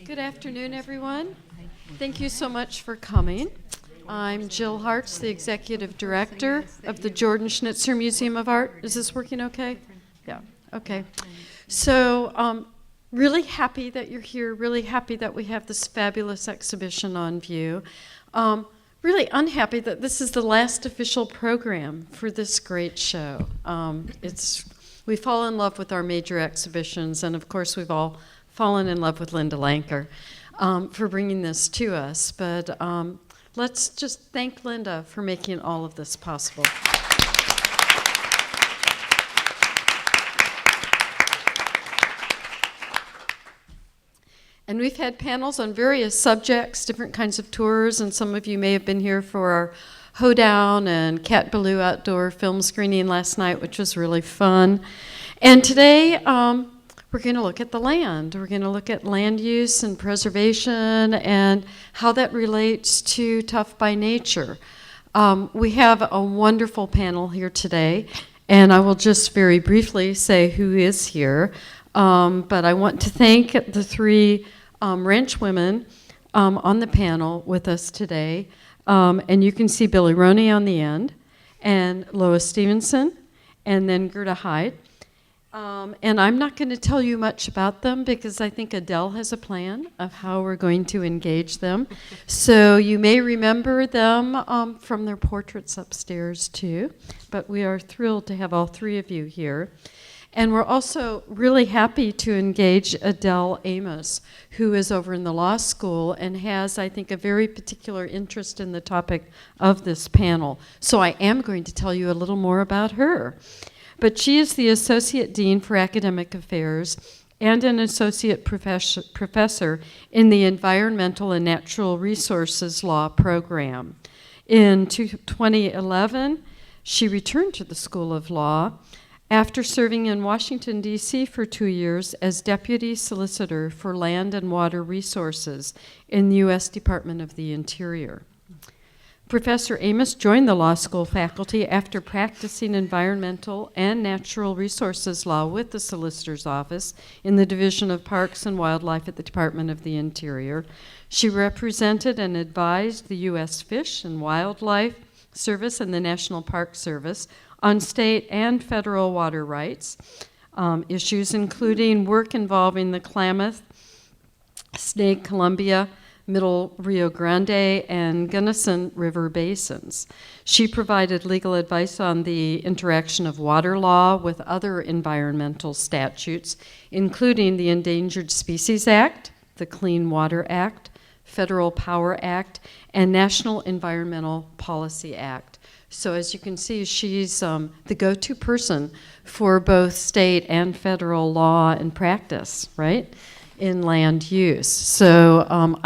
Good afternoon, everyone. Thank you so much for coming. I'm Jill Hartz, the Executive Director of the Jordan Schnitzer Museum of Art. Is this working okay? Yeah, okay. So, really happy that you're here, really happy that we have this fabulous exhibition on view. Really unhappy that this is the last official program for this great show. We fall in love with our major exhibitions, and of course we've all fallen in love with Lynda Lanker for bringing this to us. But let's just thank Lynda for making all of this possible. And we've had panels on various subjects, different kinds of tours, and some of you may have been here for our Hoedown and Cat Ballou outdoor film screening last night, which was really fun. And today, we're going to look at the land. We're going to look at land use and preservation and how that relates to Tough by Nature. We have a wonderful panel here today, and I will just very briefly say who is here. But I want to thank the three ranch women on the panel with us today. And you can see Billie Roney on the end, and Lois Stevenson, and then Gerda Hyde. And I'm not going to tell you much about them because I think Adell has a plan of how we're going to engage them. So you may remember them from their portraits upstairs too. But we are thrilled to have all three of you here. And we're also really happy to engage Adell Amos, who is over in the law school and has, I think, a very particular interest in the topic of this panel. So I am going to tell you a little more about her. But she is the Associate Dean for Academic Affairs and an Associate Professor in the Environmental and Natural Resources Law program. In 2011, she returned to the School of Law after serving in Washington, D.C. for 2 years as Deputy Solicitor for Land and Water Resources in the U.S. Department of the Interior. Professor Amos joined the law school faculty after practicing environmental and natural resources law with the Solicitor's Office in the Division of Parks and Wildlife at the Department of the Interior. She represented and advised the U.S. Fish and Wildlife Service and the National Park Service on state and federal water rights issues, including work involving the Klamath, Snake, Columbia, Middle Rio Grande, and Gunnison River basins. She provided legal advice on the interaction of water law with other environmental statutes, including the Endangered Species Act, the Clean Water Act, Federal Power Act, and National Environmental Policy Act. So as you can see, she's the go-to person for both state and federal law and practice, right, in land use. So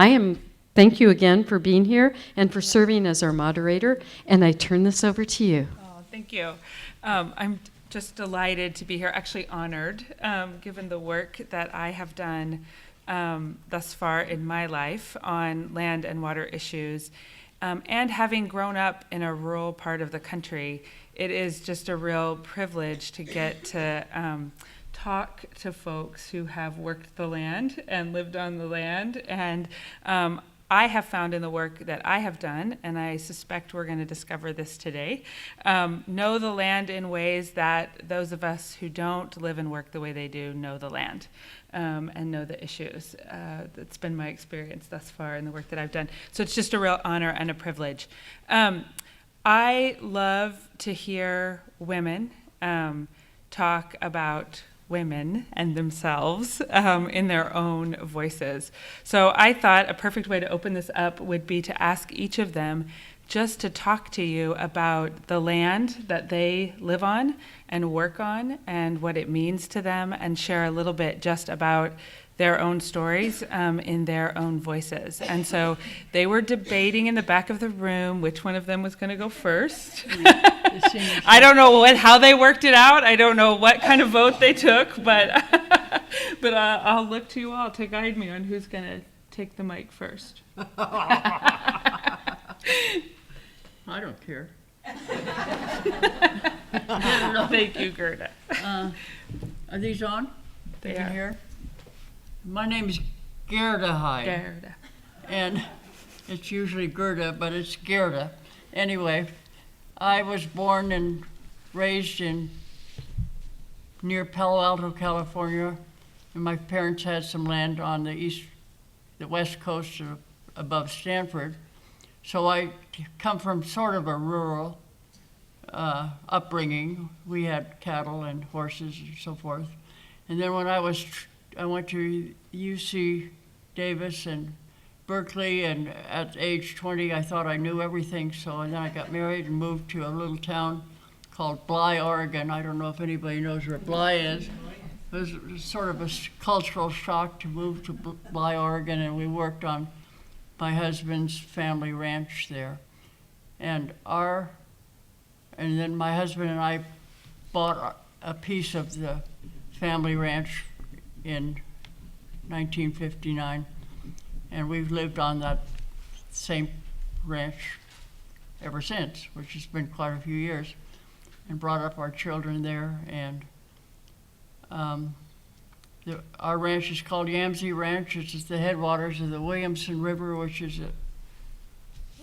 thank you again for being here and for serving as our moderator, and I turn this over to you. Oh, thank you. I'm just delighted to be here, actually honored, given the work that I have done thus far in my life on land and water issues. And having grown up in a rural part of the country, it is just a real privilege to get to talk to folks who have worked the land and lived on the land. And I have found in the work that I have done, and I suspect we're going to discover this today, know the land in ways that those of us who don't live and work the way they do know the land. And know the issues. That's been my experience thus far in the work that I've done. So it's just a real honor and a privilege. I love to hear women talk about women and themselves in their own voices. So I thought a perfect way to open this up would be to ask each of them just to talk to you about the land that they live on and work on and what it means to them, and share a little bit just about their own stories in their own voices. And so they were debating in the back of the room which one of them was going to go first. I don't know how they worked it out. I don't know what kind of vote they took, but I'll look to you all to guide me on who's going to take the mic first. I don't care. Thank you, Gerda. Are these on? They You can are. hear? My name is Gerda Hyde. Gerda. And it's usually Gerda, but it's Gerda. Anyway, I was born and raised in near Palo Alto, California, and my parents had some land on the west coast above Stanford. So I come from sort of a rural upbringing. We had cattle and horses and so forth. And then when I went to UC Davis and Berkeley, and at age 20, I thought I knew everything. And then I got married and moved to a little town called Bly, Oregon. I don't know if anybody knows where Bly is. It was sort of a cultural shock to move to Bly, Oregon, and we worked on my husband's family ranch there. And then my husband and I bought a piece of the family ranch in 1959, and we've lived on that same ranch ever since, which has been quite a few years, and brought up our children there. And our ranch is called Yamsi Ranch. It's at the headwaters of the Williamson River, which is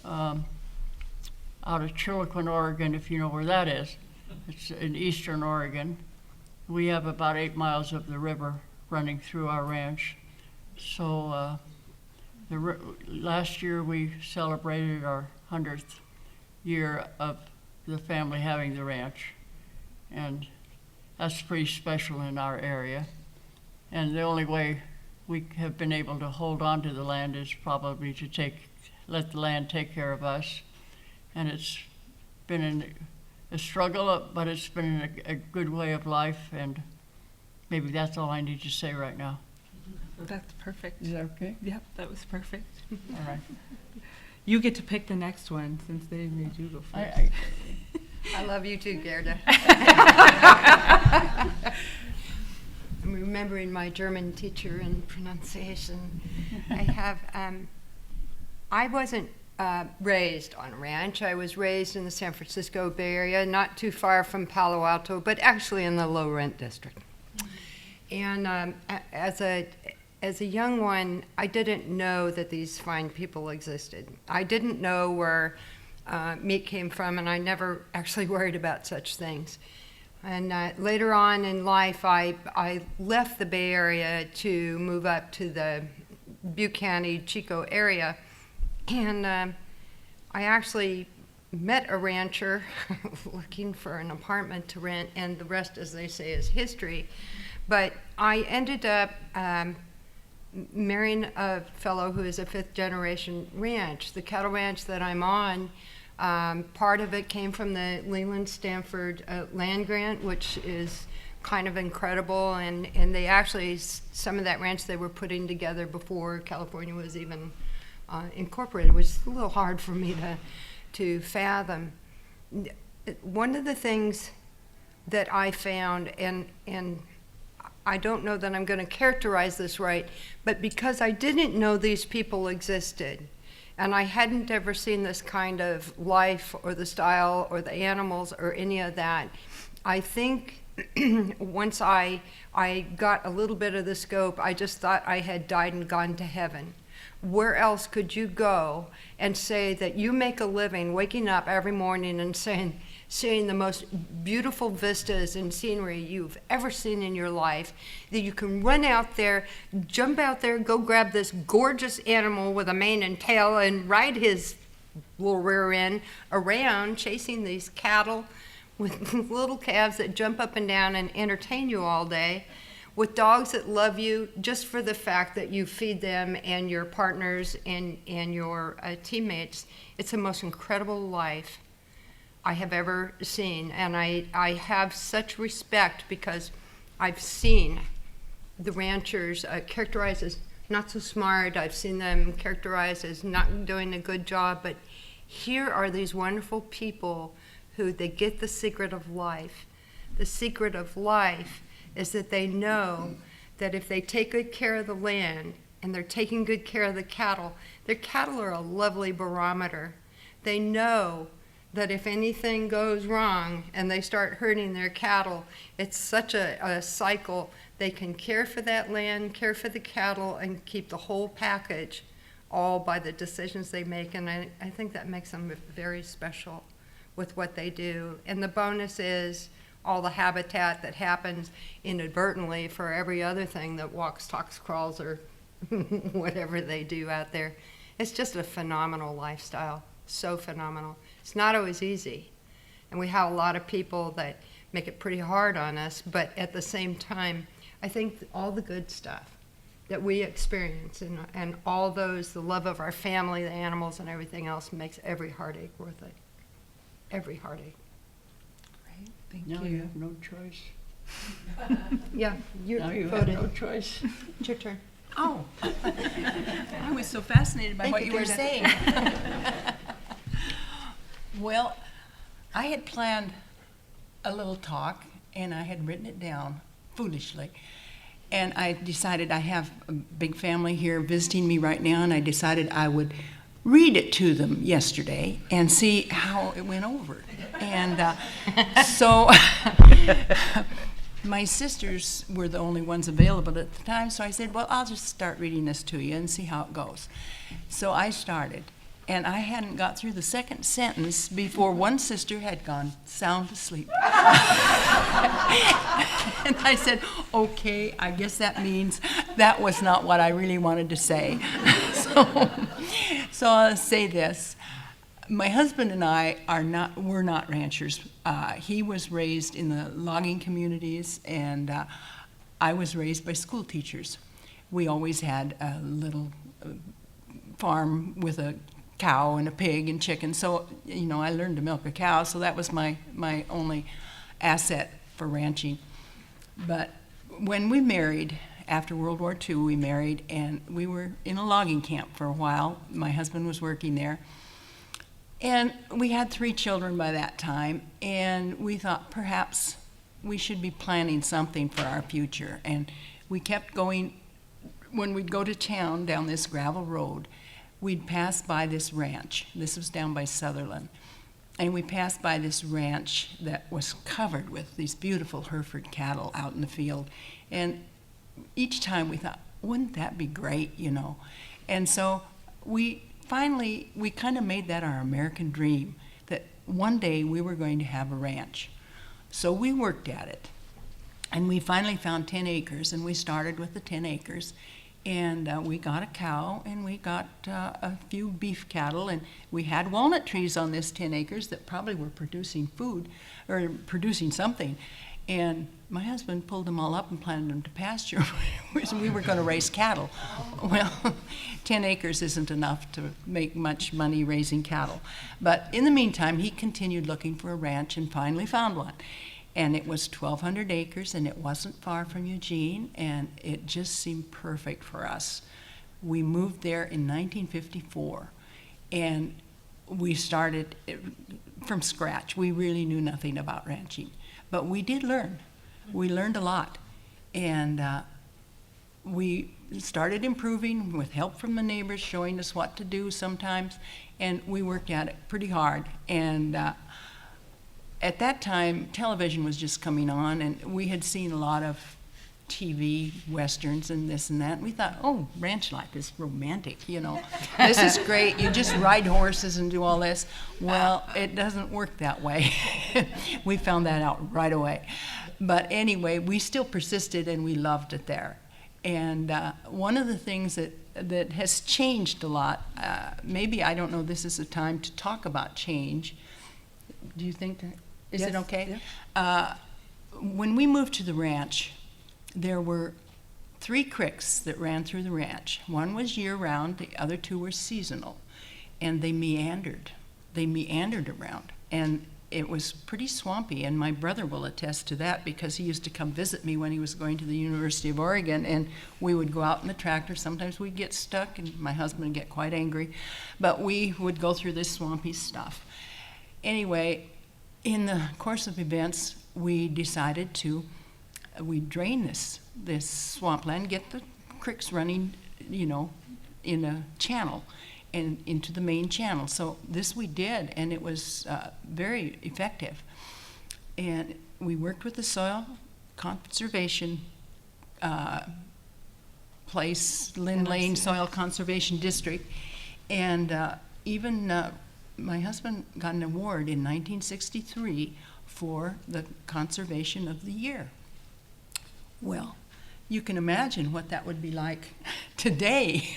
out of Chiloquin, Oregon, if you know where that is. It's in eastern Oregon. We have about 8 miles of the river running through our ranch. So last year we celebrated our 100th year of the family having the ranch. And that's pretty special in our area. And the only way we have been able to hold on to the land is probably to let the land take care of us. And it's been a struggle, but it's been a good way of life, and maybe that's all I need to say right now. That's perfect. Is that okay? Yep, that was perfect. All right. You get to pick the next one since they made you go first. I love you too, Gerda. I'm remembering my German teacher in pronunciation. I wasn't raised on a ranch. I was raised in the San Francisco Bay Area, not too far from Palo Alto, but actually in the low rent district. And as a young one, I didn't know that these fine people existed. I didn't know where meat came from, and I never actually worried about such things. And later on in life, I left the Bay Area to move up to the Butte County, Chico area. And I actually met a rancher looking for an apartment to rent, and the rest, as they say, is history. But I ended up marrying a fellow who is a fifth-generation ranch. The cattle ranch that I'm on, part of it came from the Leland-Stanford land grant, which is kind of incredible. And they actually, some of that ranch they were putting together before California was even incorporated. It was a little hard for me to fathom. One of the things that I found, and I don't know that I'm going to characterize this right, but because I didn't know these people existed, and I hadn't ever seen this kind of life or the style or the animals or any of that, I think once I got a little bit of the scope, I just thought I had died and gone to heaven. Where else could you go and say that you make a living waking up every morning and seeing the most beautiful vistas and scenery you've ever seen in your life, that you can run out there, jump out there, go grab this gorgeous animal with a mane and tail and ride his little rear end around chasing these cattle with little calves that jump up and down and entertain you all day, with dogs that love you just for the fact that you feed them and your partners and your teammates. It's the most incredible life I have ever seen. And I have such respect because I've seen the ranchers characterized as not so smart. I've seen them characterized as not doing a good job. But here are these wonderful people who they get the secret of life. The secret of life is that they know that if they take good care of the land and they're taking good care of the cattle, their cattle are a lovely barometer. They know that if anything goes wrong and they start hurting their cattle, it's such a cycle. They can care for that land, care for the cattle, and keep the whole package, all by the decisions they make. And I think that makes them very special with what they do. And the bonus is all the habitat that happens inadvertently for every other thing that walks, talks, crawls, or whatever they do out there. It's just a phenomenal lifestyle, so phenomenal. It's not always easy, and we have a lot of people that make it pretty hard on us, but at the same time, I think all the good stuff that we experience and all those, the love of our family, the animals, and everything else makes every heartache worth it. Every heartache. Great, thank Now you. you have no choice. Yeah, you Now you have voted. no choice. It's your turn. Oh, I was so fascinated by Thank what you, you were Gerda. saying. Well, I had planned a little talk, and I had written it down foolishly. And I decided, I have a big family here visiting me right now, and I decided I would read it to them yesterday and see how it went over. And so my sisters were the only ones available at the time, so I said, well, I'll just start reading this to you and see how it goes. So I started, and I hadn't got through the second sentence before one sister had gone sound asleep. And I said, okay, I guess that means that was not what I really wanted to say. So I'll say this. My husband and I we're not ranchers. He was raised in the logging communities, and I was raised by school teachers. We always had a little farm with a cow and a pig and chicken. So, you know, I learned to milk a cow, so that was my only asset for ranching. But when we married, after World War II, we married, and we were in a logging camp for a while. My husband was working there. And we had 3 children by that time, and we thought perhaps we should be planning something for our future. And we kept going. When we'd go to town down this gravel road, we'd pass by this ranch. This was down by Sutherland. And we passed by this ranch that was covered with these beautiful Hereford cattle out in the field. And each time we thought, wouldn't that be great, you know? And so we kind of made that our American dream, that one day we were going to have a ranch. So we worked at it. And we finally found 10 acres, and we started with the 10 acres. And we got a cow, and we got a few beef cattle, and we had walnut trees on this 10 acres that probably were producing food, or producing something. And my husband pulled them all up and planted them to pasture. We were going to raise cattle. Well, 10 acres isn't enough to make much money raising cattle. But in the meantime, he continued looking for a ranch and finally found one. And it was 1,200 acres, and it wasn't far from Eugene, and it just seemed perfect for us. We moved there in 1954, and we started from scratch. We really knew nothing about ranching, but we did learn. We learned a lot, and we started improving with help from the neighbors, showing us what to do sometimes, and we worked at it pretty hard. And at that time, television was just coming on, and we had seen a lot of TV westerns and this and that. And we thought, oh, ranch life is romantic, you know. This is great. You just ride horses and do all this. Well, it doesn't work that way. We found that out right away. But anyway, we still persisted, and we loved it there. And one of the things that has changed a lot, maybe, I don't know, this is a time to talk about change. Do you think that? Is it okay? Yeah. When we moved to the ranch, there were 3 creeks that ran through the ranch. One was year-round, the other 2 were seasonal, and they meandered. They meandered around, and it was pretty swampy, and my brother will attest to that because he used to come visit me when he was going to the University of Oregon, and we would go out in the tractor. Sometimes we'd get stuck, and my husband would get quite angry, but we would go through this swampy stuff. Anyway, in the course of events, we decided to drain this swampland, get the creeks running, you know, in a channel. and into the main channel. So this we did, and it was very effective. And we worked with the soil conservation place, Lynn Lane Soil Conservation District, and even my husband got an award in 1963 for the Conservation of the Year. Well, you can imagine what that would be like today.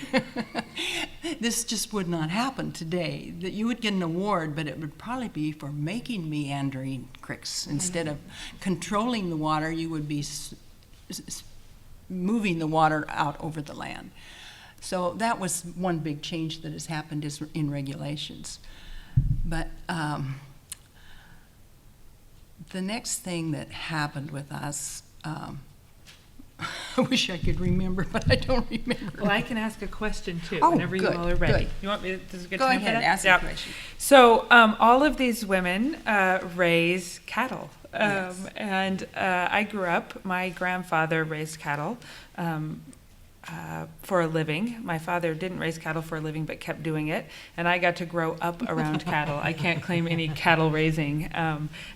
This just would not happen today. That you would get an award, but it would probably be for making meandering creeks. Instead of controlling the water, you would be moving the water out over the land. So that was one big change that has happened is in regulations. But the next thing that happened with us, I wish I could remember, but I don't remember. Well, I can ask a question too, Oh, whenever you good, all are ready. good. You want me to, this is a good Go time ahead, for that? ask the question. So all of these women raise cattle. Yes. And I grew up, my grandfather raised cattle for a living. My father didn't raise cattle for a living, but kept doing it. And I got to grow up around cattle. I can't claim any cattle raising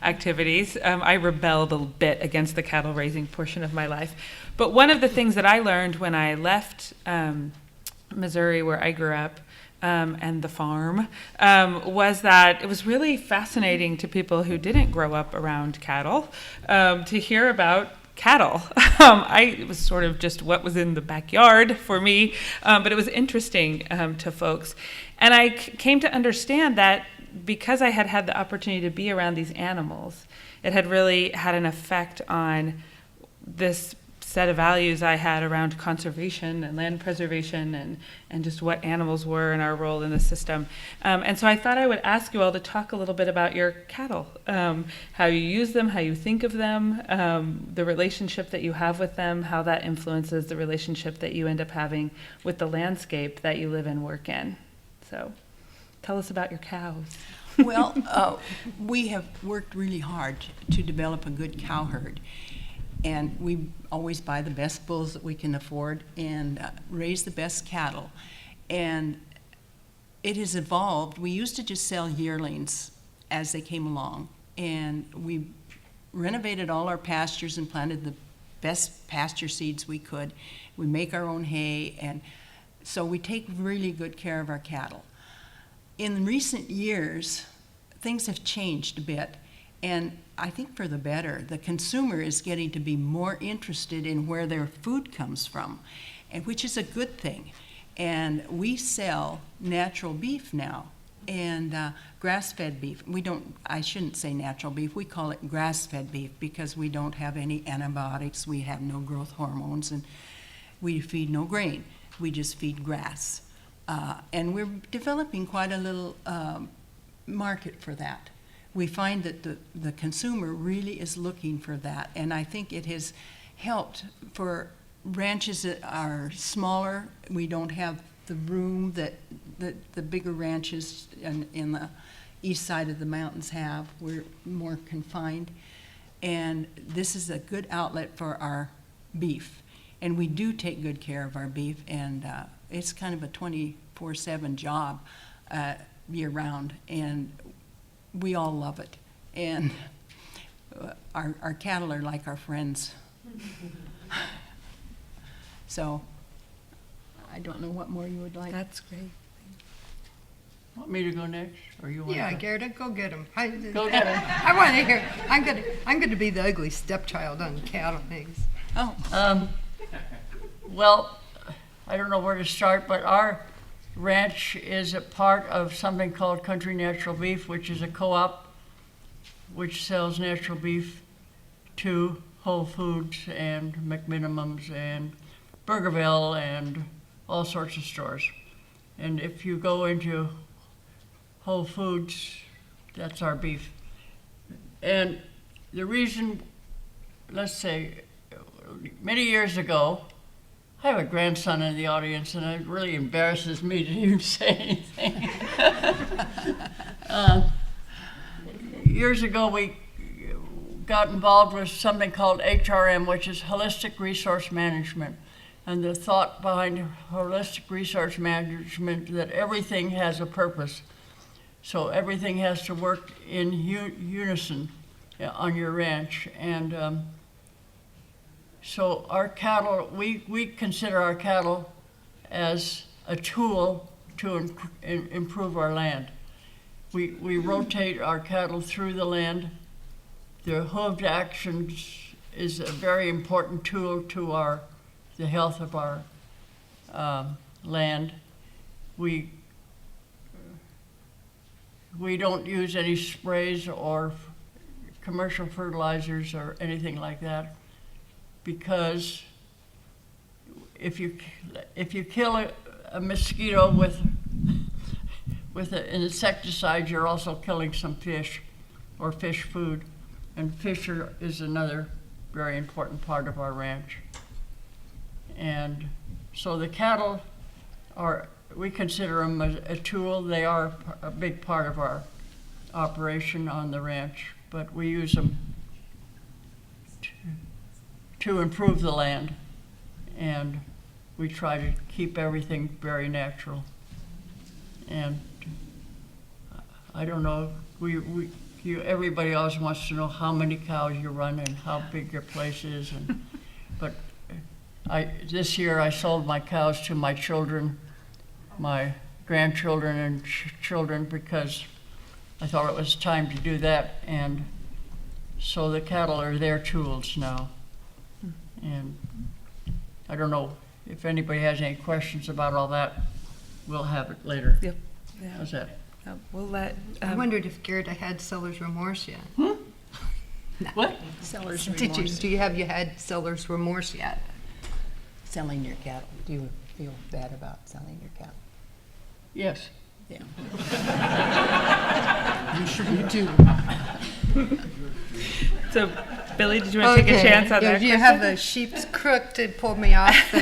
activities. I rebelled a bit against the cattle raising portion of my life. But one of the things that I learned when I left Missouri, where I grew up, and the farm, was that it was really fascinating to people who didn't grow up around cattle to hear about cattle. It was sort of just what was in the backyard for me, but it was interesting to folks. And I came to understand that because I had had the opportunity to be around these animals, it had really had an effect on this set of values I had around conservation and land preservation and just what animals were and our role in the system. And so I thought I would ask you all to talk a little bit about your cattle, how you use them, how you think of them, the relationship that you have with them, how that influences the relationship that you end up having with the landscape that you live and work in. So tell us about your cows. Well, we have worked really hard to develop a good cow herd. And we always buy the best bulls that we can afford and raise the best cattle. And it has evolved. We used to just sell yearlings as they came along. And we renovated all our pastures and planted the best pasture seeds we could. We make our own hay, and so we take really good care of our cattle. In recent years, things have changed a bit. And I think for the better. The consumer is getting to be more interested in where their food comes from, and which is a good thing. And we sell natural beef now, and grass-fed beef. I shouldn't say natural beef, we call it grass-fed beef because we don't have any antibiotics, we have no growth hormones, and we feed no grain. We just feed grass. And we're developing quite a little market for that. We find that the consumer really is looking for that, and I think it has helped for ranches that are smaller. We don't have the room that the bigger ranches in the east side of the mountains have. We're more confined, and this is a good outlet for our beef, and we do take good care of our beef, and it's kind of a 24/7 job year-round, and we all love it, and our cattle are like our friends. So I don't know what more you would like. That's great. Want me to go next, or you want? Yeah, to? Gerda, go get him. Go get him. I want to hear. I'm going to be the ugly stepchild on cattle things. Oh, Well, I don't know where to start, but our ranch is a part of something called Country Natural Beef, which is a co-op which sells natural beef to Whole Foods and McMinimums and Burgerville and all sorts of stores. And if you go into Whole Foods, that's our beef. And the reason, let's say, many years ago, I have a grandson in the audience, and it really embarrasses me to even say anything. Years ago, we got involved with something called HRM, which is Holistic Resource Management. and the thought behind holistic resource management that everything has a purpose. So everything has to work in unison on your ranch. And so our cattle, we consider our cattle as a tool to improve our land. We rotate our cattle through the land. Their hooved actions is a very important tool to the health of our land. We don't use any sprays or commercial fertilizers or anything like that, because if you kill a mosquito with an insecticide, you're also killing some fish or fish food, and fish is another very important part of our ranch. And so the cattle we consider them a tool. They are a big part of our operation on the ranch, but we use them to improve the land, and we try to keep everything very natural. And I don't know, everybody always wants to know how many cows you run and how big your place is, but this year I sold my cows to my children, my grandchildren and children, because I thought it was time to do that. And so the cattle are their tools now. And I don't know if anybody has any questions about all that. We'll have it later. Yep. Yeah. How's that? We'll let. I wondered if Gerda had seller's remorse yet. Hmm? No. What? Seller's Did remorse. you had seller's remorse yet? Selling your cattle. Do you feel bad about selling your cattle? Yes. Yeah. I'm sure you do. So, Billie, did you want to take a chance on that You question? have the sheep's crook to pull me off.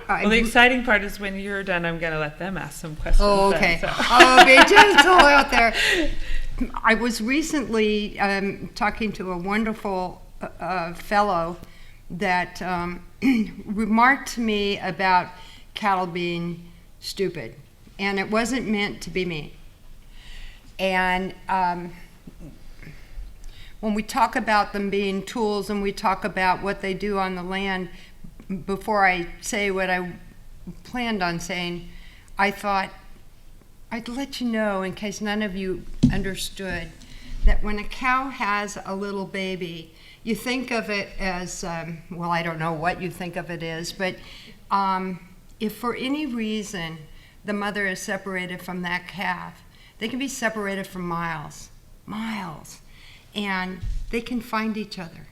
Well, the exciting part is when you're done, I'm going to let them ask some questions. Oh, then, okay. so. Oh, be gentle out there. I was recently talking to a wonderful fellow that remarked to me about cattle being stupid, and it wasn't meant to be mean. And when we talk about them being tools and we talk about what they do on the land, before I say what I planned on saying, I thought I'd let you know, in case none of you understood, that when a cow has a little baby, you think of it as, well, I don't know what you think of it as, but if for any reason the mother is separated from that calf, they can be separated for miles, and they can find each other.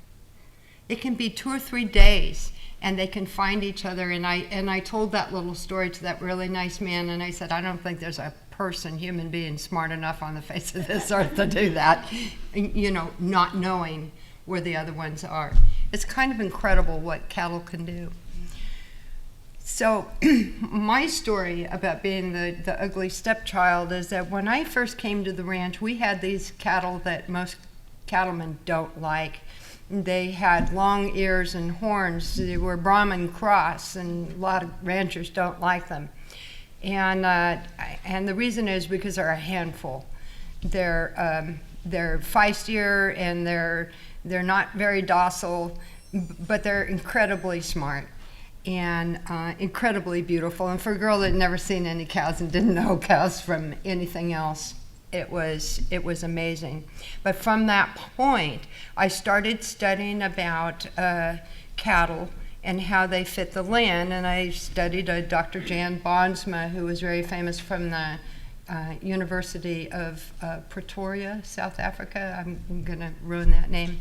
It can be 2 or 3 days, and they can find each other. And I told that little story to that really nice man, and I said, I don't think there's a human being smart enough on the face of this earth to do that, not knowing where the other ones are. It's kind of incredible what cattle can do. So my story about being the ugly stepchild is that when I first came to the ranch, we had these cattle that most cattlemen don't like. They had long ears and horns. They were Brahman cross, and a lot of ranchers don't like them. And the reason is because they're a handful. They're feistier, and they're not very docile, but they're incredibly smart and incredibly beautiful. And for a girl that had never seen any cows and didn't know cows from anything else, it was amazing. But from that point, I started studying about cattle and how they fit the land, and I studied Dr. Jan Bonsma, who was very famous from the University of Pretoria, South Africa. I'm going to ruin that name.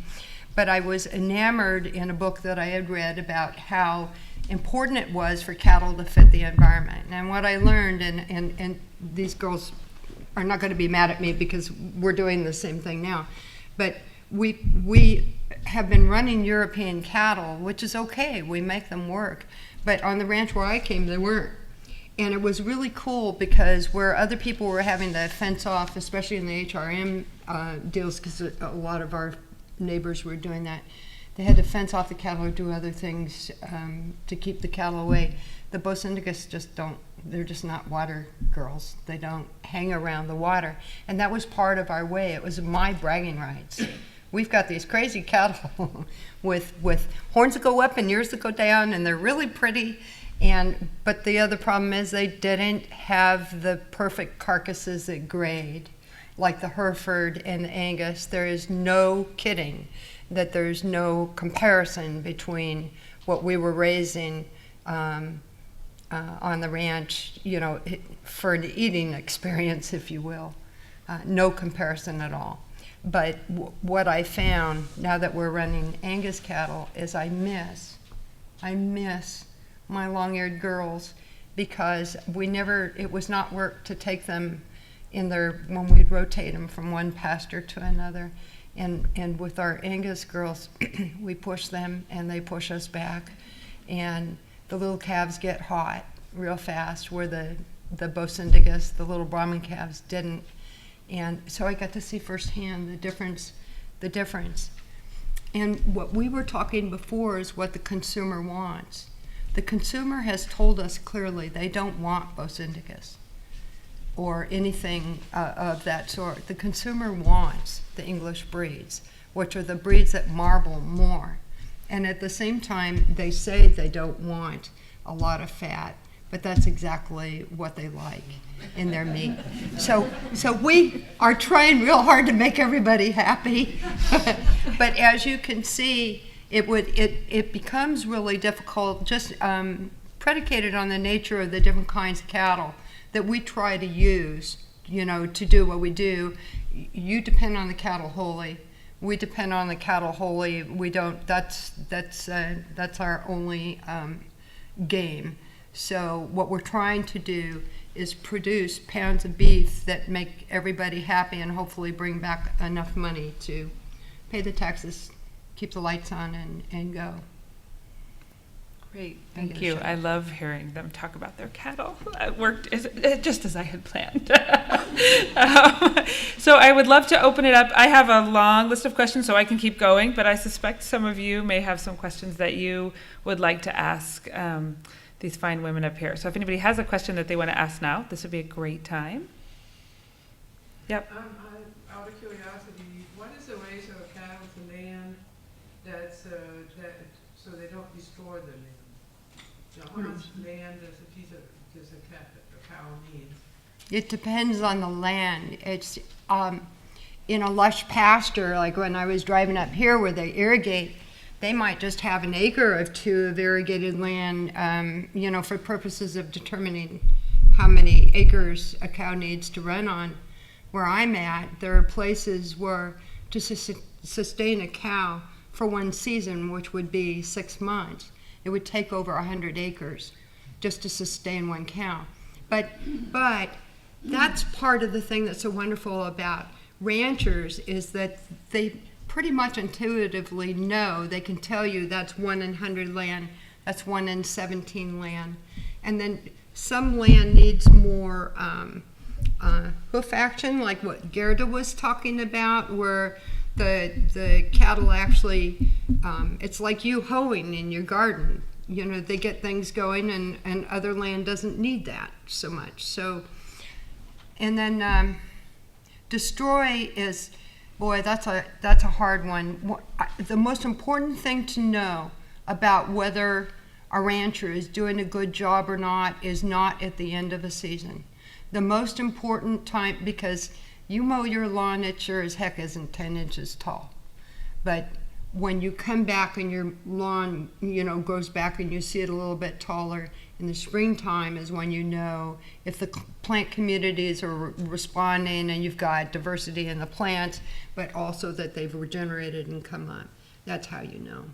But I was enamored in a book that I had read about how important it was for cattle to fit the environment. And what I learned, and these girls are not going to be mad at me because we're doing the same thing now, but we have been running European cattle, which is okay, we make them work. But on the ranch where I came, they weren't. And it was really cool because where other people were having to fence off, especially in the HRM deals, because a lot of our neighbors were doing that, they had to fence off the cattle or do other things to keep the cattle away. The Bocindigus just don't, they're just not water girls. They don't hang around the water. And that was part of our way. It was my bragging rights. We've got these crazy cattle with horns that go up and ears that go down, and they're really pretty. But the other problem is they didn't have the perfect carcasses that grade, like the Hereford and the Angus. There is no kidding that there's no comparison between what we were raising on the ranch, for an eating experience, if you will. No comparison at all. But what I found now that we're running Angus cattle is I miss my long-eared girls, because it was not work to take them when we'd rotate them from one pasture to another. And with our Angus girls, we push them and they push us back. And the little calves get hot real fast, where the Bocindigus, the little Brahman calves, didn't. And so I got to see firsthand the difference. And what we were talking before is what the consumer wants. The consumer has told us clearly they don't want Bocindigus or anything of that sort. The consumer wants the English breeds, which are the breeds that marble more. And at the same time, they say they don't want a lot of fat, but that's exactly what they like in their meat. So we are trying real hard to make everybody happy. But as you can see, it becomes really difficult, just predicated on the nature of the different kinds of cattle that we try to use, to do what we do. You depend on the cattle wholly. We depend on the cattle wholly. We don't. That's our only game. So what we're trying to do is produce pounds of beef that make everybody happy and hopefully bring back enough money to pay the taxes, keep the lights on, and go. Great, Thank thank you. you. I love hearing them talk about their cattle. It worked just as I had planned. So I would love to open it up. I have a long list of questions, so I can keep going, but I suspect some of you may have some questions that you would like to ask these fine women up here. So if anybody has a question that they want to ask now, this would be a great time. Yep. Out of curiosity, what is the ratio of cattle to land that's so they don't destroy the land? How much land does a cow need? It depends on the land. It's in a lush pasture, like when I was driving up here where they irrigate, they might just have an acre or two of irrigated land, for purposes of determining how many acres a cow needs to run on. Where I'm at, there are places where to sustain a cow for one season, which would be 6 months, it would take over 100 acres just to sustain one cow. But that's part of the thing that's so wonderful about ranchers, is that they pretty much intuitively know. They can tell you that's 1 in 100 land, that's 1 in 17 land. And then some land needs more hoof action, like what Gerda was talking about, where the cattle actually, it's like you hoeing in your garden. They get things going, and other land doesn't need that so much. So, and then destroy is, boy, that's a hard one. The most important thing to know about whether a rancher is doing a good job or not is not at the end of a season. The most important time, because you mow your lawn, it sure as heck isn't 10 inches tall. But when you come back and your lawn, goes back and you see it a little bit taller, in the springtime is when you know if the plant communities are responding and you've got diversity in the plants, but also that they've regenerated and come up. That's how you know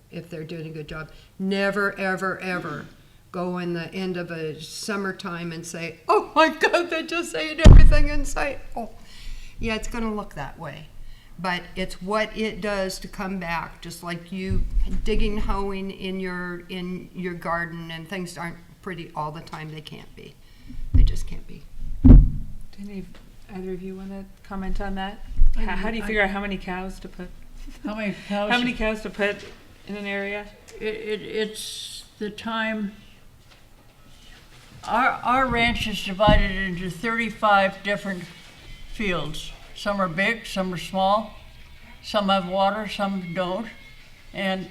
if they're doing a good job. Never, ever, ever go in the end of a summertime and say, oh my God, they just ate everything in sight. Oh, yeah, it's going to look that way. But it's what it does to come back, just like you digging, hoeing in your garden, and things aren't pretty all the time. They can't be. They just can't be. Do either of you want to comment on that? How do you figure out how many cows to put? How many cows? How many cows to put in an area? It's the time. Our ranch is divided into 35 different fields. Some are big, some are small, some have water, some don't. And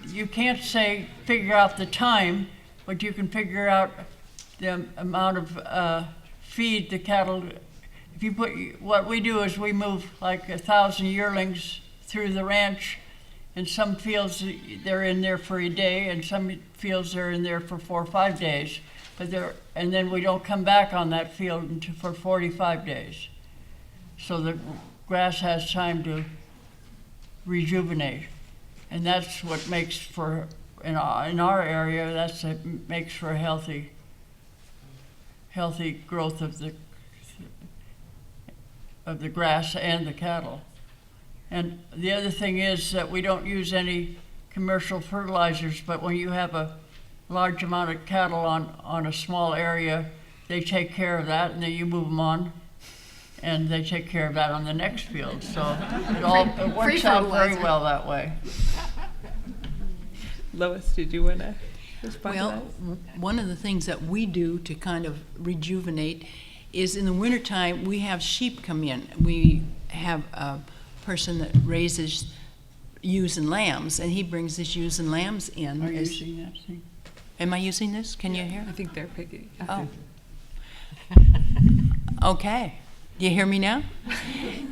you can't figure out the time, but you can figure out the amount of feed the cattle. If you what we do is we move like 1,000 yearlings through the ranch. In some fields, they're in there for a day, and some fields they're in there for 4 or 5 days. And then we don't come back on that field for 45 days. So the grass has time to rejuvenate. And that's what makes for, in our area, makes for a healthy growth of the grass and the cattle. And the other thing is that we don't use any commercial fertilizers, but when you have a large amount of cattle on a small area, they take care of that, and then you move them on, and they take care of that on the next field. So it works out very well that way. Lois, did you want to respond Well, to that? one of the things that we do to kind of rejuvenate is in the wintertime, we have sheep come in. We have a person that raises ewes and lambs, and he brings his ewes and lambs in. Are you using that thing? Am I using this? Can you hear? I think they're picking. Oh. Okay. Do you hear me now?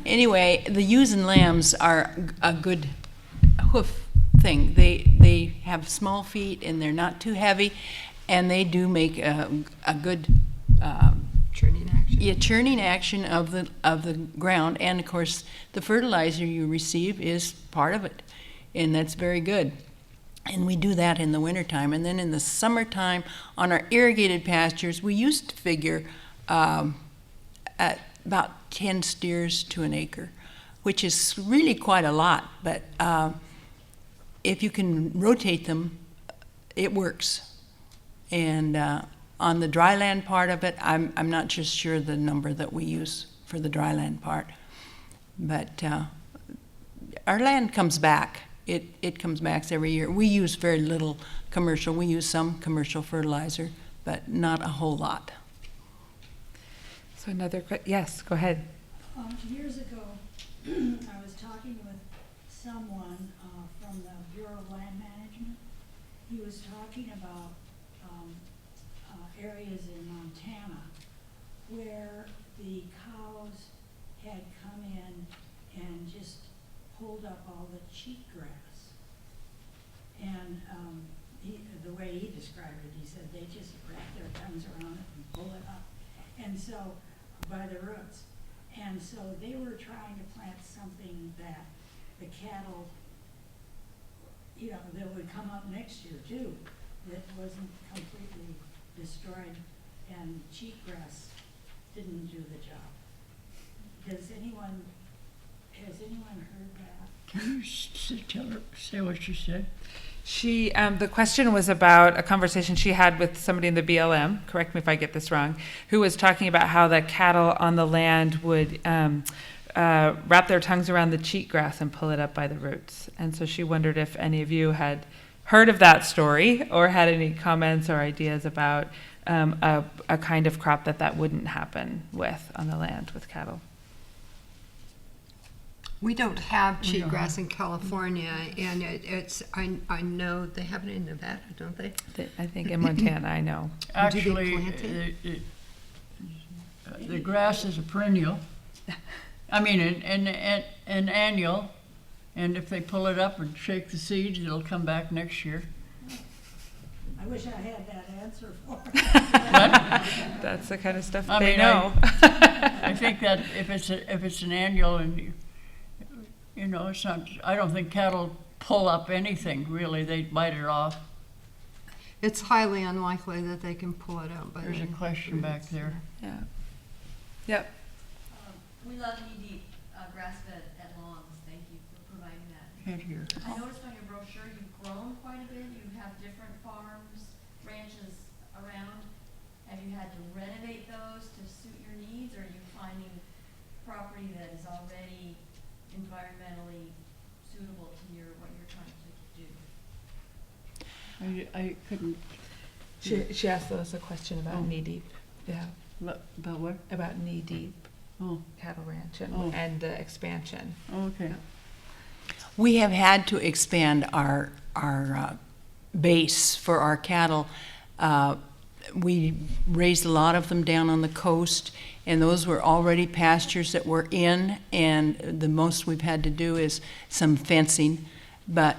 Anyway, the ewes and lambs are a good hoof thing. They have small feet, and they're not too heavy, and they do make a good Churning action. yeah, churning action of the ground. And of course, the fertilizer you receive is part of it, and that's very good. And we do that in the wintertime. And then in the summertime, on our irrigated pastures, we used to figure at about 10 steers to an acre, which is really quite a lot. But if you can rotate them, it works. And on the dryland part of it, I'm not just sure the number that we use for the dryland part. But our land comes back. It comes back every year. We use very little commercial. We use some commercial fertilizer, but not a whole lot. So yes, go ahead. Years ago, I was talking with someone from the Bureau of Land Management. He was talking about areas in Montana where the cows had come in and just pulled up all the cheatgrass. And the way he described it, he said they just wrap their tongues around it and pull it up. And so, by the roots. And so they were trying to plant something that the cattle, that would come up next year too, that wasn't completely destroyed, and cheatgrass didn't do the job. Has anyone heard that? Can you say what you said? She, the question was about a conversation she had with somebody in the BLM, correct me if I get this wrong, who was talking about how the cattle on the land would wrap their tongues around the cheatgrass and pull it up by the roots. And so she wondered if any of you had heard of that story or had any comments or ideas about a kind of crop that wouldn't happen with on the land with cattle. We don't have cheatgrass in California, and I know they have it in Nevada, don't they? I think in Montana, I know. Actually, plant it? the grass is a perennial. I mean, an annual. And if they pull it up and shake the seeds, it'll come back next year. I wish I had that answer for her. That's the kind of stuff I they mean, know. I think that if it's an annual, and it's not. I don't think cattle pull up anything really. They bite it off. It's highly unlikely that they can pull it out. There's a question back there. Yeah. Yep. We love knee-deep grass-fed at lawns. Thank you for providing that. Can't hear. I noticed on your brochure you've grown quite a bit. You have different farms, ranches around. Have you had to renovate those to suit your needs, or are you finding property that is already environmentally suitable to what you're trying to do? I couldn't. She asked us a question about knee deep. Yeah, About what? about knee deep Oh, cattle ranch Oh. and the expansion. okay. We have had to expand our base for our cattle. We raised a lot of them down on the coast, and those were already pastures that were in, and the most we've had to do is some fencing, but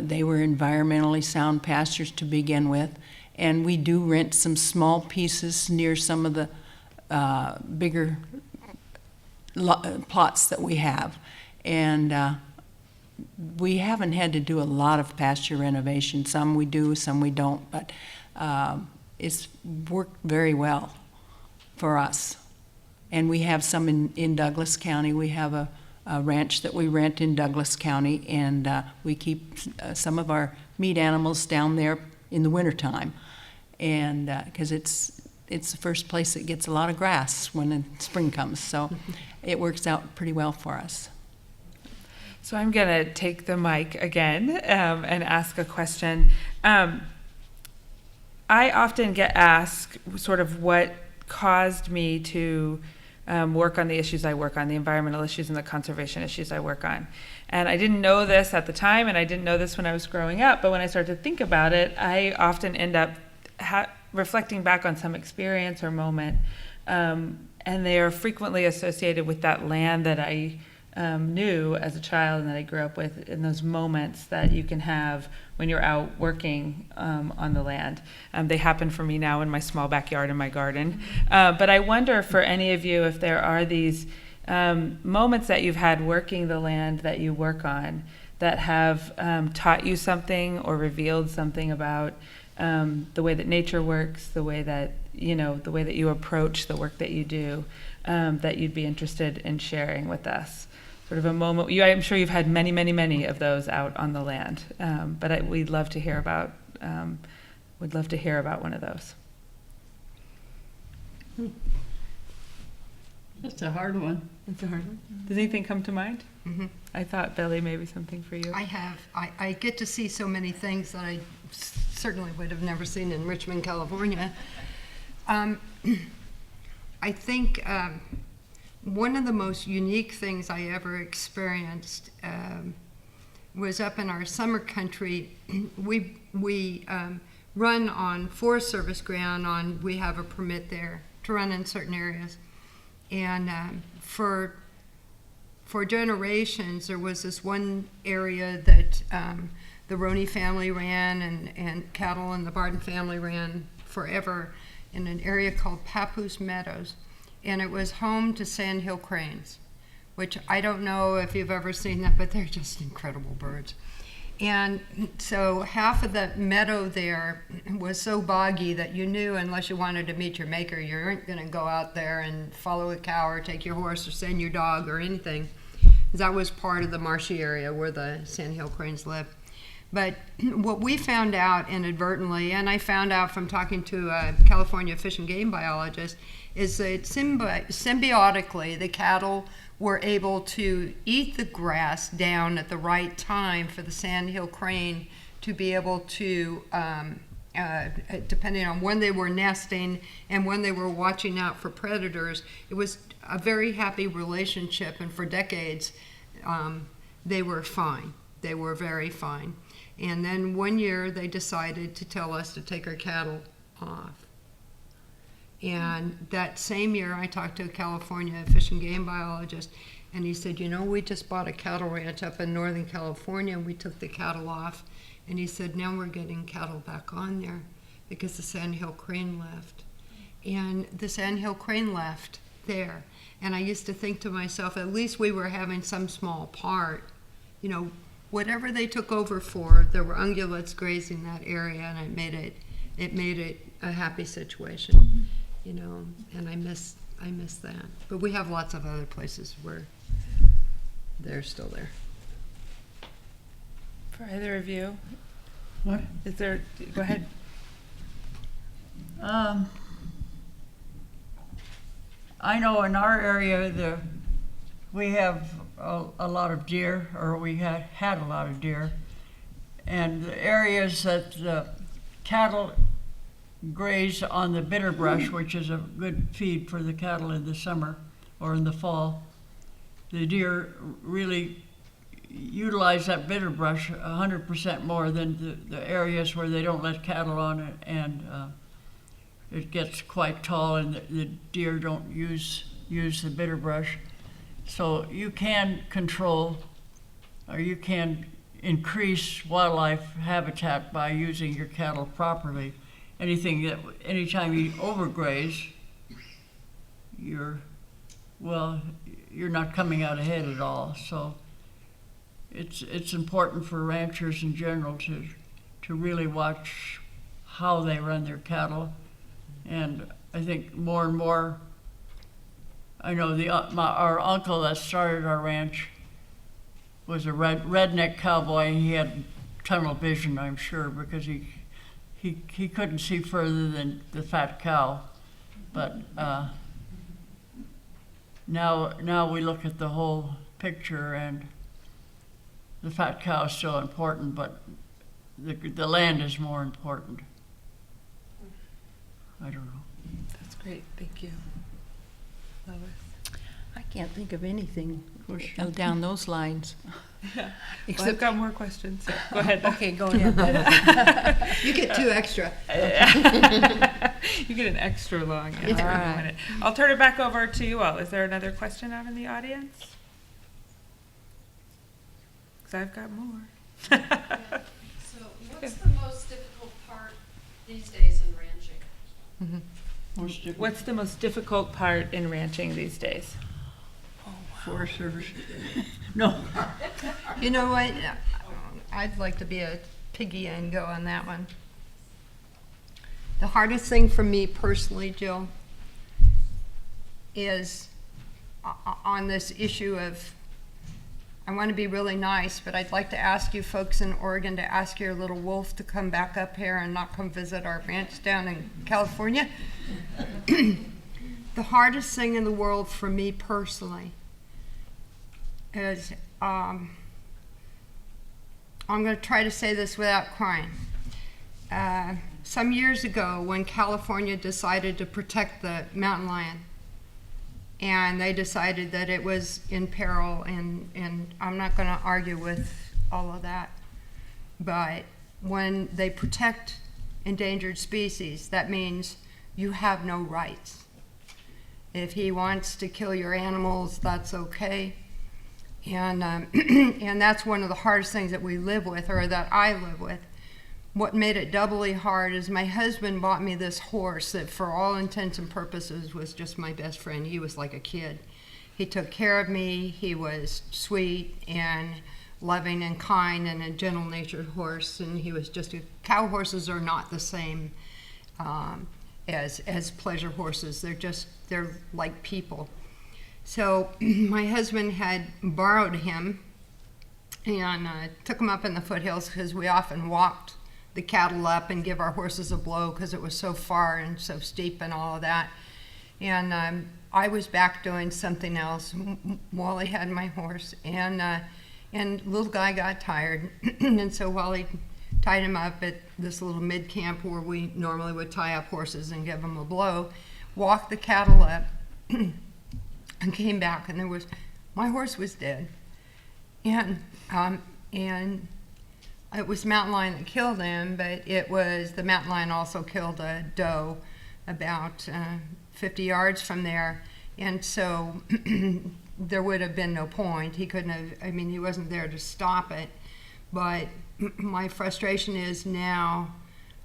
they were environmentally sound pastures to begin with. And we do rent some small pieces near some of the bigger plots that we have. And we haven't had to do a lot of pasture renovation. Some we do, some we don't, but it's worked very well for us. And we have some in Douglas County. We have a ranch that we rent in Douglas County, and we keep some of our meat animals down there in the wintertime, and because it's the first place that gets a lot of grass when the spring comes, so it works out pretty well for us. So I'm going to take the mic again and ask a question. I often get asked sort of what caused me to work on the issues I work on, the environmental issues and the conservation issues I work on. And I didn't know this at the time, and I didn't know this when I was growing up, but when I started to think about it, I often end up reflecting back on some experience or moment, and they are frequently associated with that land that I knew as a child and that I grew up with, in those moments that you can have when you're out working on the land. They happen for me now in my small backyard in my garden. But I wonder for any of you if there are these moments that you've had working the land that you work on that have taught you something or revealed something about the way that nature works, the way that you approach the work that you do, that you'd be interested in sharing with us. Sort of a moment. I'm sure you've had many, many, many of those out on the land, but we'd love to hear about. Would love to hear about one of those. That's a hard one. That's a hard one. Does anything come to mind? Mhm. I thought, Billie, maybe something for you. I have. I get to see so many things that I certainly would have never seen in Richmond, California. I think one of the most unique things I ever experienced was up in our summer country. We run on Forest Service ground. We have a permit there to run in certain areas, and for generations there was this one area that the Roney family ran, and cattle and the Barton family ran forever, in an area called Papoose Meadows. And it was home to sandhill cranes, which I don't know if you've ever seen them, but they're just incredible birds. And so half of the meadow there was so boggy that you knew, unless you wanted to meet your maker, you weren't going to go out there and follow a cow or take your horse or send your dog or anything. That was part of the marshy area where the sandhill cranes lived. But what we found out inadvertently, and I found out from talking to a California fish and game biologist, is that symbiotically the cattle were able to eat the grass down at the right time for the sandhill crane to be able to, depending on when they were nesting and when they were watching out for predators, it was a very happy relationship, and for decades they were fine. They were very fine. And then one year they decided to tell us to take our cattle off. And that same year I talked to a California fish and game biologist, and he said, we just bought a cattle ranch up in Northern California, and we took the cattle off. And he said, now we're getting cattle back on there because the sandhill crane left. And the sandhill crane left there. And I used to think to myself, at least we were having some small part. Whatever they took over for, there were ungulates grazing that area, and it made it a happy situation, and I miss that. But we have lots of other places where they're still there. For either of you, What? is there? Go ahead. I know in our area we have a lot of deer, or we had a lot of deer. And the areas that the cattle graze on the bitter brush, which is a good feed for the cattle in the summer or in the fall, the deer really utilize that bitter brush 100% more than the areas where they don't let cattle on it, and it gets quite tall, and the deer don't use the bitter brush. So you can control, or you can increase wildlife habitat by using your cattle properly. Anytime you overgraze, you're not coming out ahead at all. So it's important for ranchers in general to really watch how they run their cattle. And I think more and more, I know our uncle that started our ranch was a redneck cowboy. He had tunnel vision, I'm sure, because he couldn't see further than the fat cow. But now we look at the whole picture, and the fat cow is still important, but the land is more important. I don't know. That's great, thank you. Lois? I can't think of anything down those lines. Well, I've got more questions. So go ahead. Okay, go ahead. You get 2 extra. You get an extra long answer in a minute. I'll turn it back over to you all. Is there another question out in the audience? Because I've got more. So what's the most difficult part these days in ranching? What's the most difficult part in ranching these days? Forest Service. No. You know what? I'd like to be a piggy and go on that one. The hardest thing for me personally, Jill, is on this issue of, I want to be really nice, but I'd like to ask you folks in Oregon to ask your little wolf to come back up here and not come visit our ranch down in California. The hardest thing in the world for me personally is, I'm going to try to say this without crying. Some years ago, when California decided to protect the mountain lion, and they decided that it was in peril, and I'm not going to argue with all of that, but when they protect endangered species, that means you have no rights. If he wants to kill your animals, that's okay. And and that's one of the hardest things that we live with, or that I live with. What made it doubly hard is my husband bought me this horse that for all intents and purposes was just my best friend. He was like a kid. He took care of me. He was sweet and loving and kind and a gentle-natured horse, and he was just cow horses are not the same as pleasure horses. They're like people. So my husband had borrowed him and took him up in the foothills, because we often walked the cattle up and give our horses a blow because it was so far and so steep and all of that. And I was back doing something else. Wally had my horse, and little guy got tired. And so Wally tied him up at this little mid-camp where we normally would tie up horses and give them a blow, walked the cattle up, and came back, and my horse was dead. And it was mountain lion that killed him, but the mountain lion also killed a doe about 50 yards from there. And so there would have been no point. He couldn't have, he wasn't there to stop it. But my frustration is now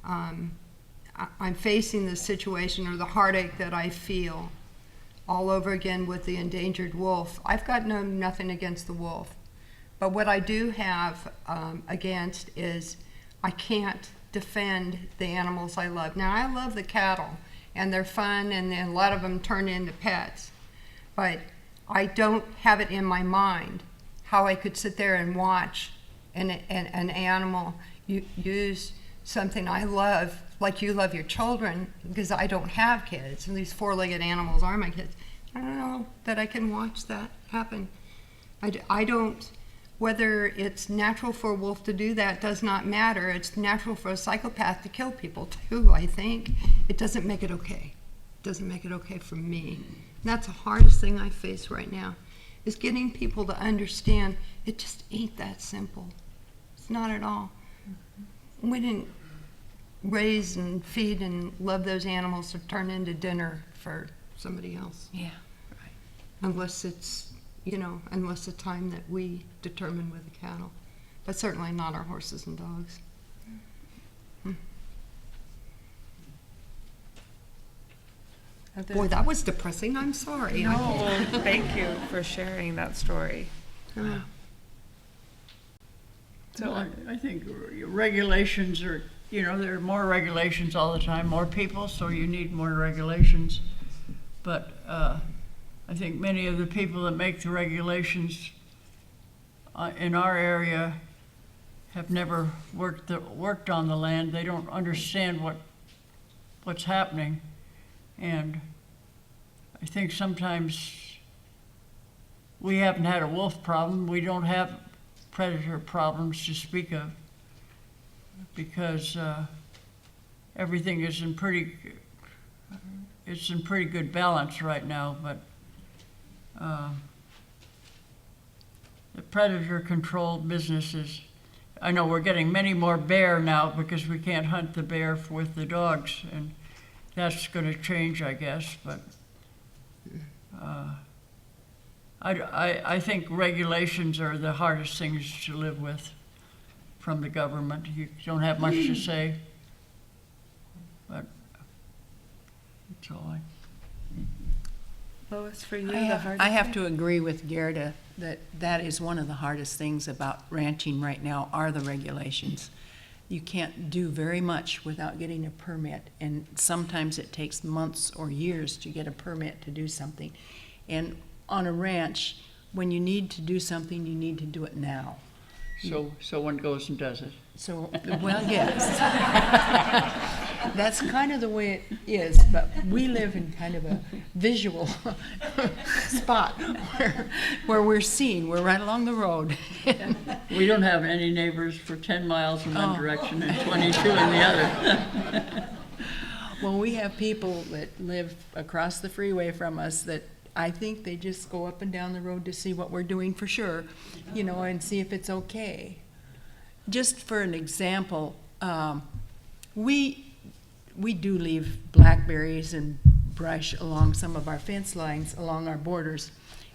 I'm facing this situation, or the heartache that I feel, all over again with the endangered wolf. I've got nothing against the wolf. But what I do have against is I can't defend the animals I love. Now, I love the cattle, and they're fun, and a lot of them turn into pets. But I don't have it in my mind how I could sit there and watch an animal use something I love, like you love your children, because I don't have kids, and these four-legged animals are my kids. I don't know that I can watch that happen. I don't, whether it's natural for a wolf to do that does not matter. It's natural for a psychopath to kill people too, I think. It doesn't make it okay. It doesn't make it okay for me. And that's the hardest thing I face right now, is getting people to understand it just ain't that simple. It's not at all. We didn't raise and feed and love those animals to turn into dinner for somebody else. Yeah, right. Unless it's, unless the time that we determine with the cattle. But certainly not our horses and dogs. Boy, that was depressing. I'm sorry. No, well, thank you for sharing that story. So Well, I think regulations are, there are more regulations all the time, more people, so you need more regulations. But I think many of the people that make the regulations in our area have never worked on the land. They don't understand what's happening. And I think sometimes we haven't had a wolf problem. We don't have predator problems to speak of, because everything is in pretty good balance right now. But the predator-controlled businesses, I know we're getting many more bear now because we can't hunt the bear with the dogs, and that's going to change, I guess. But I think regulations are the hardest things to live with from the government. You don't have much to say, but that's all Lois, for you, I have to agree with Gerda that is one of the hardest things about ranching right now are the regulations. You can't do very much without getting a permit, and sometimes it takes months or years to get a permit to do something. And on a ranch, when you need to do something, you need to do it now. So one goes and does it. So, well, yes. That's kind of the way it is, but we live in kind of a visual spot where we're seen. We're right along the road. We don't have any neighbors for 10 miles in one direction and 22 in the other. Well, we have people that live across the freeway from us that I think they just go up and down the road to see what we're doing for sure, and see if it's okay. Just for an example, we do leave blackberries and brush along some of our fence lines, along our borders.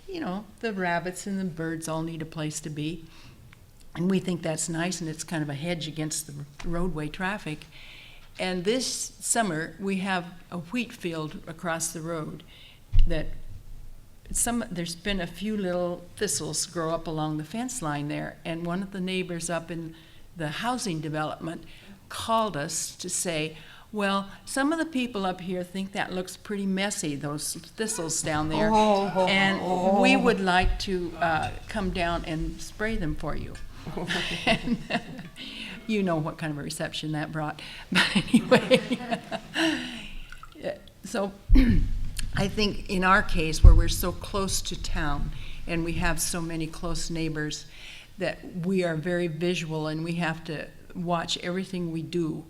The rabbits and the birds all need a place to be. And we think that's nice, and it's kind of a hedge against the roadway traffic. And this summer, we have a wheat field across the road that there's been a few little thistles grow up along the fence line there, and one of the neighbors up in the housing development called us to say, well, some of the people up here think that looks pretty messy, those thistles down there, and we would like to come down and spray them for you. And, you know what kind of a reception that brought. But anyway, so I think in our case, where we're so close to town and we have so many close neighbors, that we are very visual and we have to watch everything we do,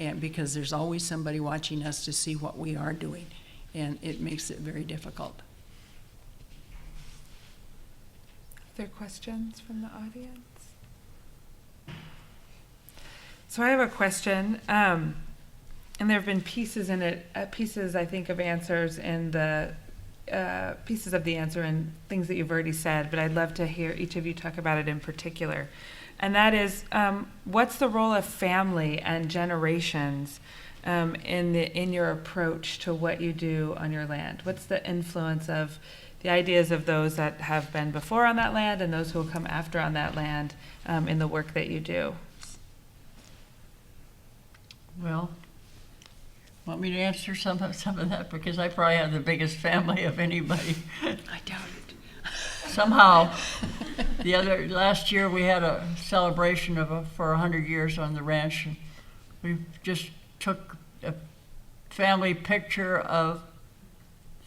and because there's always somebody watching us to see what we are doing, and it makes it very difficult. Are there questions from the audience? So I have a question, and there have been pieces in it, pieces I think of answers in the pieces of the answer and things that you've already said, but I'd love to hear each of you talk about it in particular. And that is, what's the role of family and generations in your approach to what you do on your land? What's the influence of the ideas of those that have been before on that land and those who will come after on that land in the work that you do? Well, want me to answer some of that? Because I probably have the biggest family of anybody. I doubt it. Somehow, last year we had a celebration for 100 years on the ranch. We just took a family picture of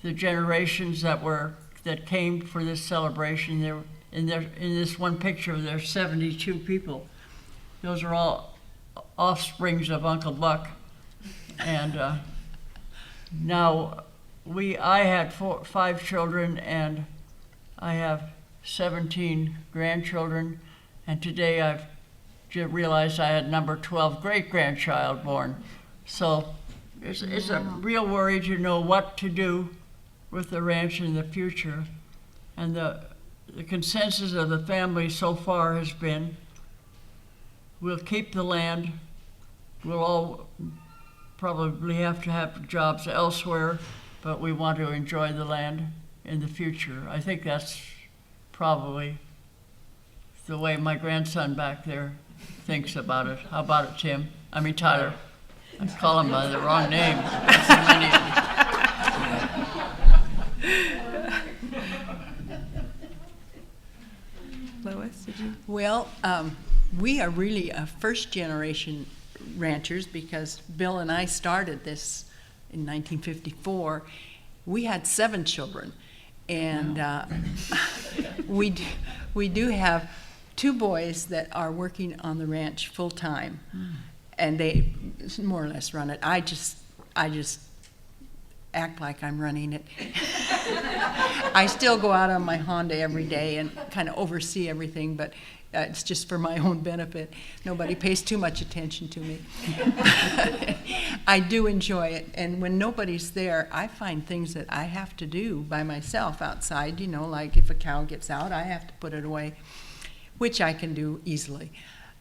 the generations that came for this celebration. in this one picture, there's 72 people. Those are all offsprings of Uncle Buck. And now I had 5 children, and I have 17 grandchildren, and today I've just realized I had number 12 great-grandchild born. So it's a real worry to know what to do with the ranch in the future. And the consensus of the family so far has been, we'll keep the land, we'll all probably have to have jobs elsewhere, but we want to enjoy the land in the future. I think that's probably the way my grandson back there thinks about it. How about it, Tim? I mean, Tyler. I call him by the wrong name. Lois, did you? Well, we are really first-generation ranchers because Bill and I started this in 1954. We had 7 children, and we do have 2 boys that are working on the ranch full-time, and they more or less run it. I just act like I'm running it. I still go out on my Honda every day and kind of oversee everything, but it's just for my own benefit. Nobody pays too much attention to me. I do enjoy it, and when nobody's there, I find things that I have to do by myself outside, you know, like if a cow gets out, I have to put it away, which I can do easily.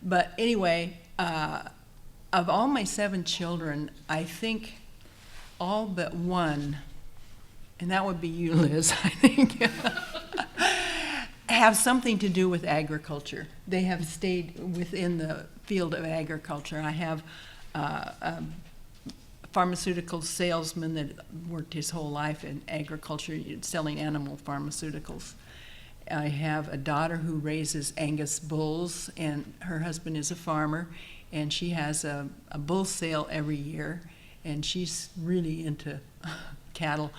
But anyway, of all my 7 children, I think all but one, and that would be you, Liz, I think, have something to do with agriculture. They have stayed within the field of agriculture. I have a pharmaceutical salesman that worked his whole life in agriculture, selling animal pharmaceuticals. I have a daughter who raises Angus bulls, and her husband is a farmer, and she has a bull sale every year, and she's really into cattle.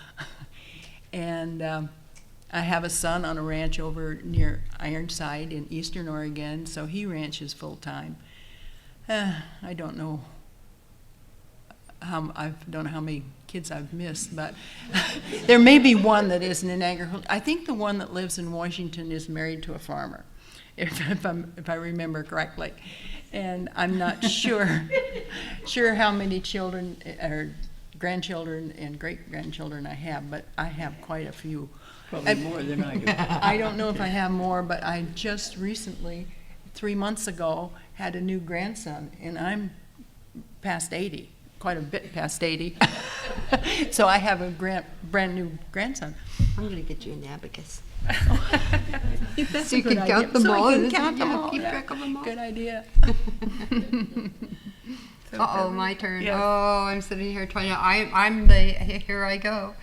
And I have a son on a ranch over near Ironside in eastern Oregon, so he ranches full time. I don't know how many kids I've missed, but there may be one that isn't in agriculture. I think the one that lives in Washington is married to a farmer, if I remember correctly. And I'm not sure how many children or grandchildren and great-grandchildren I have, but I have quite a few. Probably more than I do. I don't know if I have more, but I just recently, 3 months ago, had a new grandson, and I'm past 80, quite a bit past 80. So I have a brand new grandson. I'm going to get you an abacus. That's So you a good can idea. count them So I all can and count them all. keep Yeah. track of them all. Good idea. Uh-oh, my turn. Yes. Oh, I'm sitting here trying to, here I go.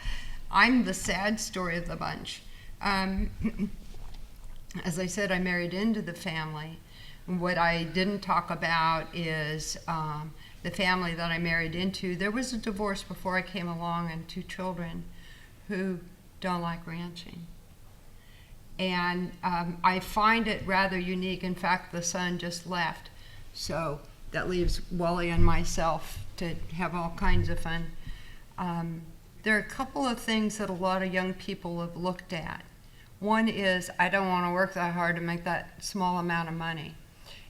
I'm the sad story of the bunch. As I said, I married into the family. What I didn't talk about is the family that I married into. There was a divorce before I came along and 2 children who don't like ranching. And I find it rather unique. In fact, the son just left. So that leaves Wally and myself to have all kinds of fun. There are a couple of things that a lot of young people have looked at. One is, I don't want to work that hard to make that small amount of money.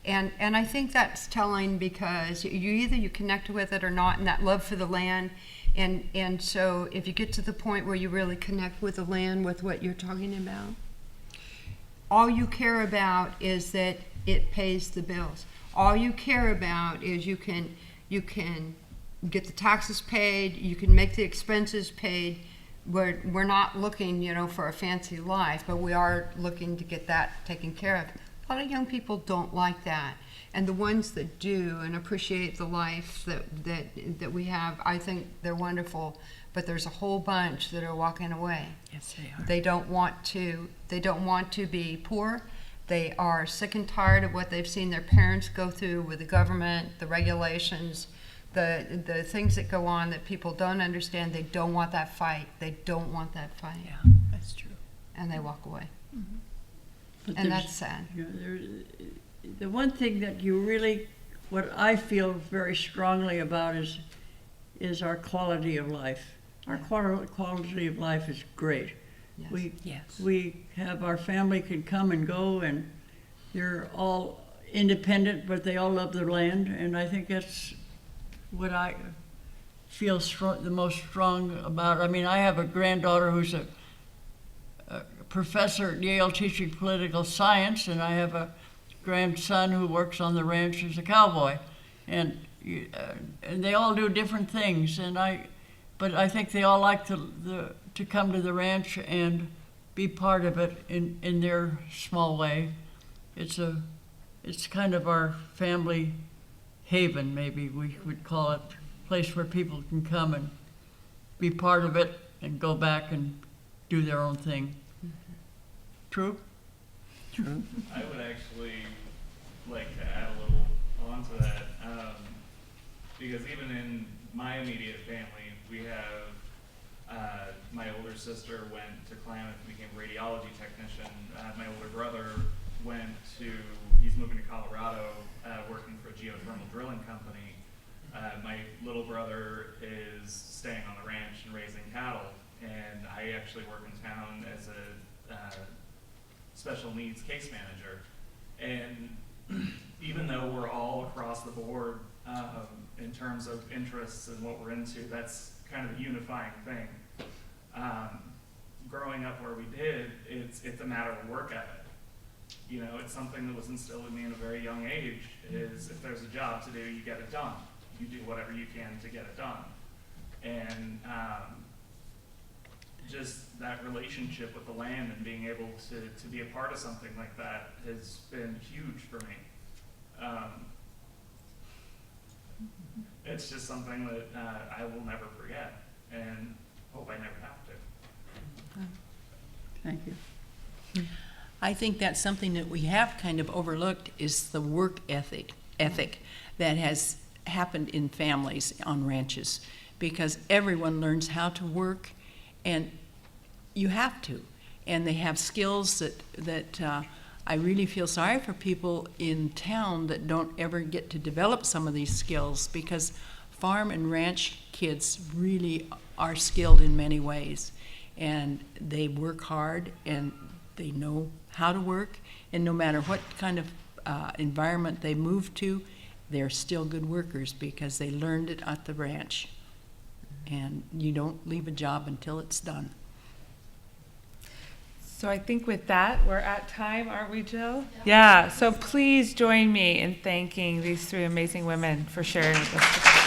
And I think that's telling because you connect with it or not, and that love for the land. And so if you get to the point where you really connect with the land, with what you're talking about, all you care about is that it pays the bills. All you care about is you can get the taxes paid, you can make the expenses paid. We're not looking, for a fancy life, but we are looking to get that taken care of. A lot of young people don't like that, and the ones that do and appreciate the life that we have, I think they're wonderful. But there's a whole bunch that are walking away. Yes, they are. They don't want to be poor. They are sick and tired of what they've seen their parents go through with the government, the regulations, the things that go on that people don't understand. They don't want that fight. They don't want that fight. Yeah, that's true. And they walk away. But And there's- that's sad. you know, the one thing that you really, what I feel very strongly about is our quality of life. Our quality of life is great. Yes. We have, our family can come and go, and they're all independent, but they all love their land, and I think that's what I feel the most strong about. I mean, I have a granddaughter who's a professor at Yale teaching political science, and I have a grandson who works on the ranch as a cowboy, and they all do different things. But I think they all like to come to the ranch and be part of it in their small way. It's kind of our family haven, maybe we would call it, place where people can come and be part of it and go back and do their own thing. True? True. I would actually like to add a little onto that, because even in my immediate family, we have my older sister went to Klamath and became a radiology technician. My older brother he's moving to Colorado, working for a geothermal drilling company. My little brother is staying on the ranch and raising cattle, and I actually work in town as a special needs case manager. And even though we're all across the board in terms of interests and what we're into, that's kind of a unifying thing. Growing up where we did, it's a matter of work ethic. You know, it's something that was instilled in me in a very young age, is if there's a job to do, you get it done. You do whatever you can to get it done. And just that relationship with the land and being able to be a part of something like that has been huge for me. It's just something that I will never forget, and hope I never have to. Thank you. I think that's something that we have kind of overlooked, is the work ethic that has happened in families on ranches, because everyone learns how to work, and you have to. And they have skills that I really feel sorry for people in town that don't ever get to develop some of these skills, because farm and ranch kids really are skilled in many ways, and they work hard and they know how to work, and no matter what kind of environment they move to, they're still good workers because they learned it at the ranch. And you don't leave a job until it's done. So I think with that, we're at time, aren't we, Jill? Yeah, so please join me in thanking these three amazing women for sharing with us today.